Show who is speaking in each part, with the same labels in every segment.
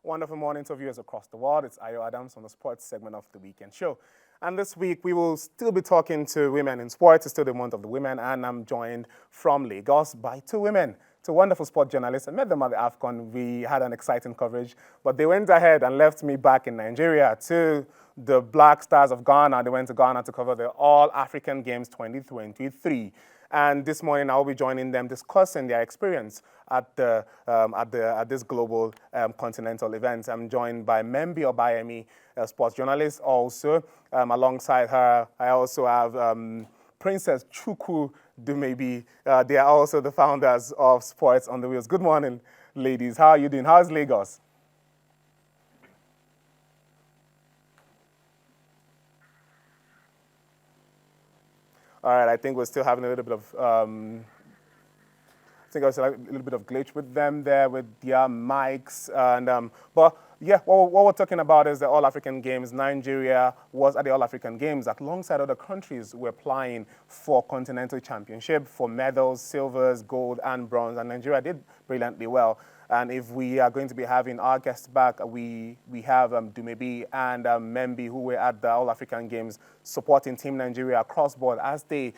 Speaker 1: Wonderful morning to viewers across the world. It's Ayo Adams on the sports segment of the weekend show. And this week we will still be talking to women in sports. It's still the month of the women, and I'm joined from Lagos by two women, two wonderful sport journalists. I met them at the AFCON. We had an exciting coverage, but they went ahead and left me back in Nigeria to the Black Stars of Ghana. They went to Ghana to cover the All African Games 2023. And this morning, I'll be joining them discussing their experience at this global continental event. I'm joined by Membi Obayemi, a sports journalist. Also, alongside her, I also have Princess Chukwu Dumebi. They are also the founders of Sports on the Wheels. Good morning, ladies. How are you doing? How's Lagos? All right, I think we're still having a little bit of I think I was like a little bit of glitch with them there with their mics. And but yeah, what we're talking about is the All African Games. Nigeria was at the All African Games alongside other countries were applying for continental championship for medals, silvers, gold, and bronze. And Nigeria did brilliantly well. And if we are going to be having our guests back, we have Dumebi and Membi, who were at the All African Games supporting Team Nigeria across board as they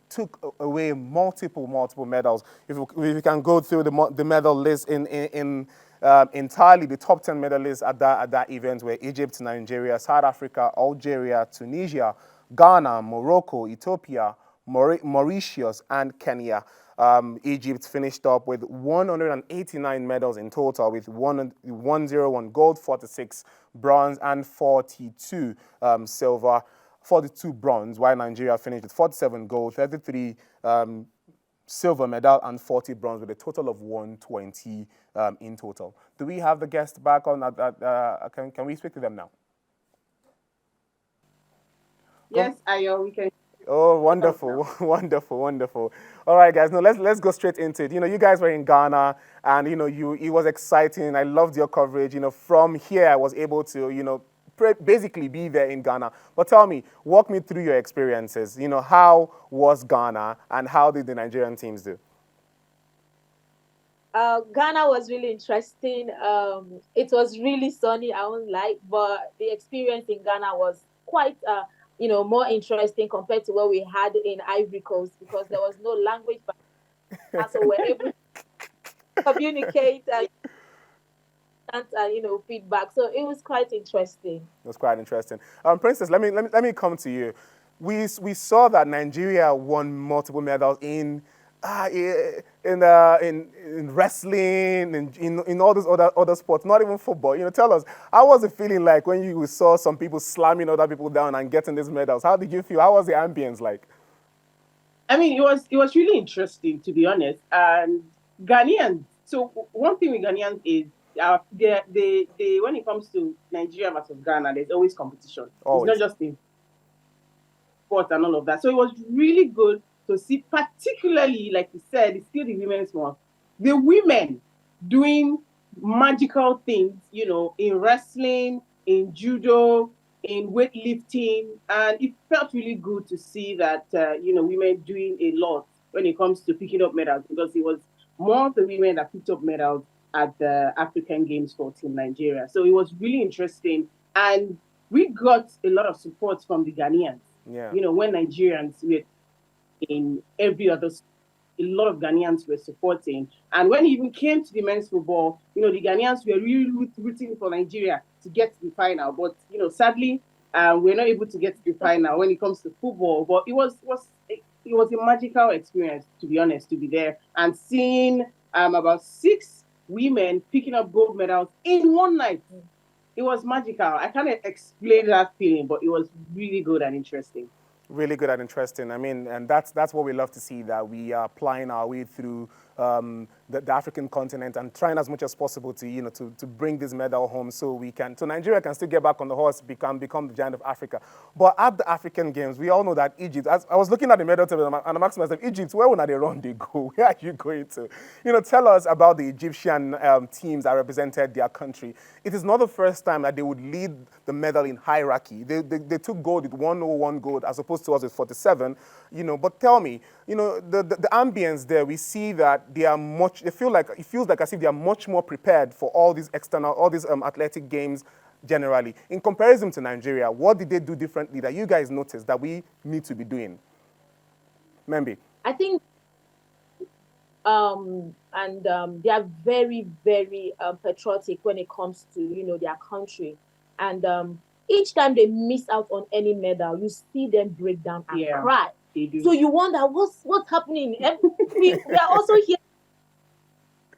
Speaker 1: took away multiple medals. If we can go through the medal list entirely, the top 10 medalists at that event were Egypt, Nigeria, South Africa, Algeria, Tunisia, Ghana, Morocco, Ethiopia, Mauritius, and Kenya. Egypt finished up with 189 medals in total, with 101 gold, 46 bronze, and 42 silver, 42 bronze, while Nigeria finished with 47 gold, 33 silver medal, and 40 bronze, with a total of 120 in total. Do we have the guests back on? Can we speak to them now?
Speaker 2: Yes, Ayo, we can.
Speaker 1: Oh, wonderful, wonderful, wonderful. All right, guys. No, let's go straight into it. You guys were in Ghana, and it was exciting. I loved your coverage. From here, I was able to, basically be there in Ghana. But tell me, walk me through your experiences. How was Ghana, and how did the Nigerian teams do?
Speaker 3: Ghana was really interesting. It was really sunny, I won't lie, but the experience in Ghana was quite, more interesting compared to what we had in Ivory Coast because there was no language barrier, so we're able to communicate and feedback. So it was quite interesting.
Speaker 1: It was quite interesting. Princess, let me come to you. We saw that Nigeria won multiple medals in wrestling, in all those other sports, not even football. Tell us, how was it feeling like when you saw some people slamming other people down and getting these medals? How did you feel? How was the ambience like?
Speaker 2: I mean, it was really interesting to be honest. And Ghanaians. So one thing with Ghanaians is they when it comes to Nigeria versus Ghana, there's always competition. It's not
Speaker 1: Always.
Speaker 2: just in sport and all of that. So it was really good to see, particularly like you said, it's still the women's month. The women doing magical things, in wrestling, in judo, in weightlifting, and it felt really good to see that women doing a lot when it comes to picking up medals because it was more of the women that picked up medals at the African Games for Team Nigeria. So it was really interesting, and we got a lot of support from the Ghanaians.
Speaker 1: Yeah.
Speaker 2: When Nigerians were in every other, a lot of Ghanaians were supporting. And when it even came to the men's football, the Ghanaians were really rooting for Nigeria to get to the final. But, sadly, we're not able to get to the final when it comes to football. But it was a magical experience, to be honest, to be there and seeing about 6 women picking up gold medals in one night. It was magical. I can't explain that feeling, but it was really good and interesting.
Speaker 1: Really good and interesting. I mean, and that's what we love to see, that we are applying our way through the African continent and trying as much as possible to bring this medal home so Nigeria can still get back on the horse, become the giant of Africa. But at the African Games, we all know that Egypt, as I was looking at the medal table and I'm asking myself, Egypt, where will they run they go? Where are you going to? Tell us about the Egyptian teams that represented their country. It is not the first time that they would lead the medal in hierarchy. They took gold with 101 gold as opposed to us with 47. But tell me, the ambience there, we see that that they are much. It feels like as if they are much more prepared for all these athletic games generally. In comparison to Nigeria, what did they do differently that you guys noticed that we need to be doing? Membi.
Speaker 3: I think, they are very, very patriotic when it comes to, their country. And each time they miss out on any medal, you see them break down and cry.
Speaker 2: They do.
Speaker 3: So you wonder what's happening. We are also here.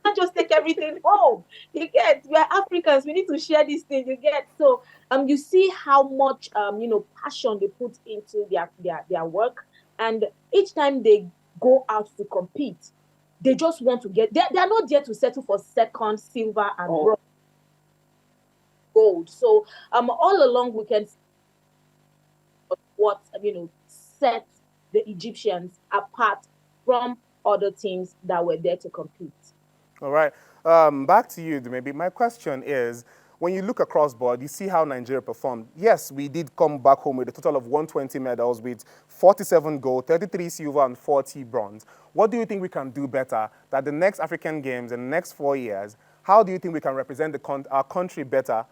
Speaker 3: Not just take everything home. You get, we are Africans. We need to share these things. You get, so you see how much passion they put into their work, and each time they go out to compete, they just want to get. They are not there to settle for second, silver, and bronze, gold. So all along we can see what set the Egyptians apart from other teams that were there to compete.
Speaker 1: All right. Back to you, maybe. My question is, when you look across board, you see how Nigeria performed. Yes, we did come back home with a total of 120 medals with 47 gold, 33 silver, and 40 bronze. What do you think we can do better that the next African Games in the next 4 years, how do you think we can represent our country better,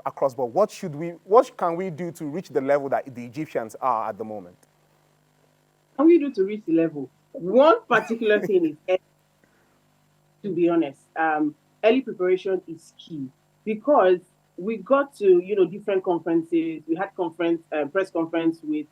Speaker 1: across board? What can we do to reach the level that the Egyptians are at the moment?
Speaker 2: What can we do to reach the level? One particular thing is, to be honest, early preparation is key, because we got to different conferences. We had press conference with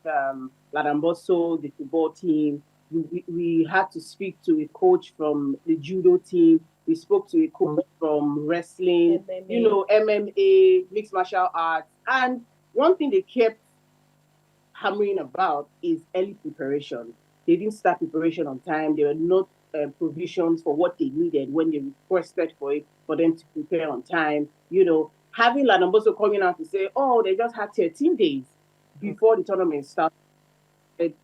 Speaker 2: Ladamboso, the football team. We had to speak to a coach from the judo team. We spoke to a coach from wrestling,
Speaker 3: MMA.
Speaker 2: MMA, mixed martial arts. And one thing they kept hammering about is early preparation. They didn't start preparation on time. There were not provisions for what they needed when they requested for it, for them to prepare on time. Having Ladamboso coming out to say, oh, they just had 13 days before the tournament started,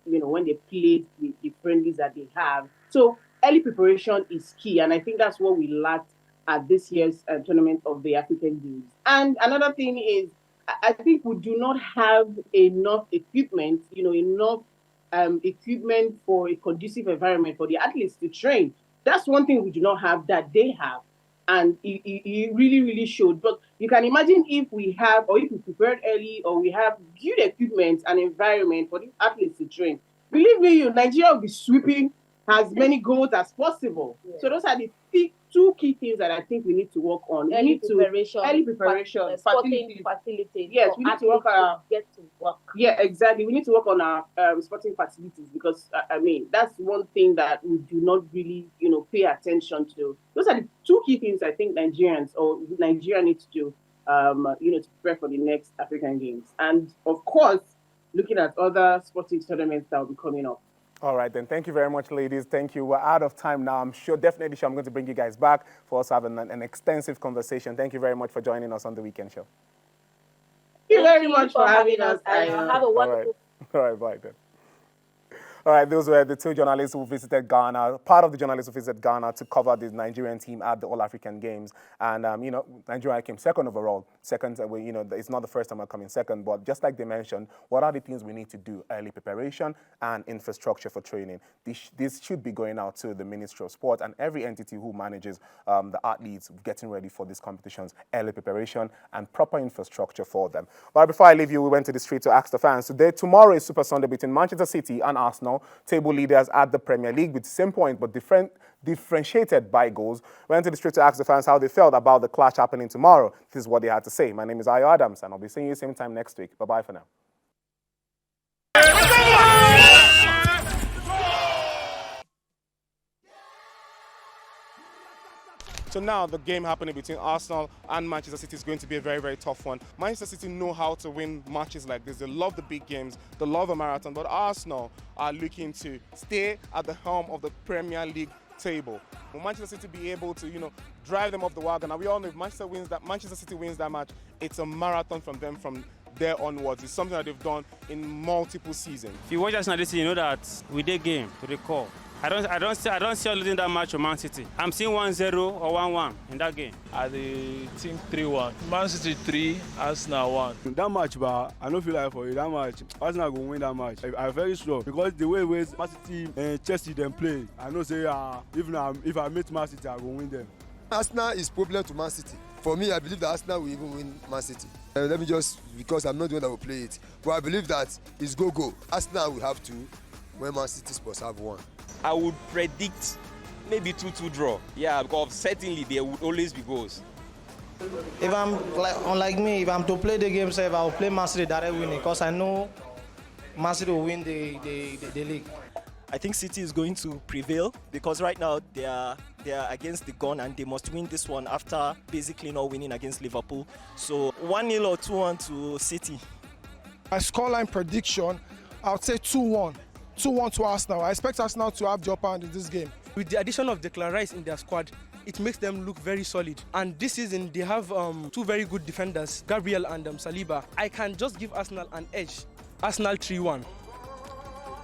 Speaker 2: when they played the friendlies that they have. So early preparation is key, and I think that's what we lacked at this year's tournament of the African Games. And another thing is, I think we do not have enough equipment, equipment for a conducive environment for the athletes to train. That's one thing we do not have that they have. And it really, really showed. But you can imagine if we prepared early, or we have good equipment and environment for these athletes to train. Believe me, Nigeria will be sweeping as many goals as possible. Yeah. So those are the two key things that I think we need to work on.
Speaker 3: Early preparation,
Speaker 2: sporting
Speaker 3: facilities.
Speaker 2: Yes, we need to work on
Speaker 3: get to work.
Speaker 2: Yeah, exactly. We need to work on our sporting facilities, because that's one thing that we do not really, pay attention to. Those are the two key things I think Nigeria needs to do, to prepare for the next African Games, and of course, looking at other sporting tournaments that will be coming up.
Speaker 1: All right, then. Thank you very much, ladies. Thank you. We're out of time now. I'm definitely sure I'm going to bring you guys back for us having an extensive conversation. Thank you very much for joining us on the weekend show.
Speaker 2: Thank you very much for having us.
Speaker 3: Have a wonderful.
Speaker 1: All right, bye then. All right, those were the two journalists who visited Ghana, part of the journalists who visited Ghana to cover the Nigerian team at the All-African Games. And, Nigeria came second overall. Second, it's not the first time we're coming second, but just like they mentioned, what are the things we need to do? Early preparation and infrastructure for training. This should be going out to the Ministry of Sport and every entity who manages the athletes getting ready for these competitions. Early preparation and proper infrastructure for them. But before I leave you, we went to the street to ask the fans. Tomorrow is Super Sunday between Manchester City and Arsenal. Table leaders at the Premier League with the same point but differentiated by goals. Went to the street to ask the fans how they felt about the clash happening tomorrow. This is what they had to say. My name is Ayo Adams, and I'll be seeing you same time next week. Bye-bye for now. So now the game happening between Arsenal and Manchester City is going to be a very, very tough one. Manchester City know how to win matches like this. They love the big games. They love a marathon. But Arsenal are looking to stay at the helm of the Premier League table. Will Manchester City be able to, drive them off the wagon? And we all know if Manchester City wins that match, it's a marathon from them from there onwards. It's something that they've done in multiple seasons.
Speaker 4: If you watch Arsenal this season, you know that we did game to the core. I don't see us losing that match to Man City. I'm seeing 1-0 or 1-1 in that game.
Speaker 5: I think 3-1. Man City 3, Arsenal 1.
Speaker 6: That match, but I don't feel like for you. That match, Arsenal will win that match. I'm very sure because the way Man City and Chelsea them play, I know say if I meet Man City, I will win them.
Speaker 7: Arsenal is problem to Man City. For me, I believe that Arsenal will even win Man City. Let me just, because I'm not the one that will play it, but I believe that it's go. Arsenal will have 2, when Man City Spurs have 1.
Speaker 8: I would predict maybe 2-2 draw. Yeah, because certainly there would always be goals.
Speaker 9: If I'm unlike me, if I'm to play the game safe, I'll play Man City direct winning because I know Man City will win the league.
Speaker 10: I think City is going to prevail because right now they are against the gun and they must win this one after basically not winning against Liverpool. So 1-0 or 2-1 to City.
Speaker 11: My scoreline prediction, I would say 2-1. 2-1 to Arsenal. I expect Arsenal to have the upper hand in this game.
Speaker 12: With the addition of Declan Rice in their squad, it makes them look very solid. And this season, they have 2 very good defenders, Gabriel and Saliba. I can just give Arsenal an edge. Arsenal 3-1.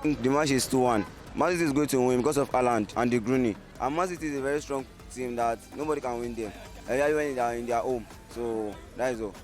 Speaker 13: The match is 2-1. Man City is going to win because of Haaland and De Bruyne. And Man City is a very strong team that nobody can win them. Especially when they are in their home. So that is all.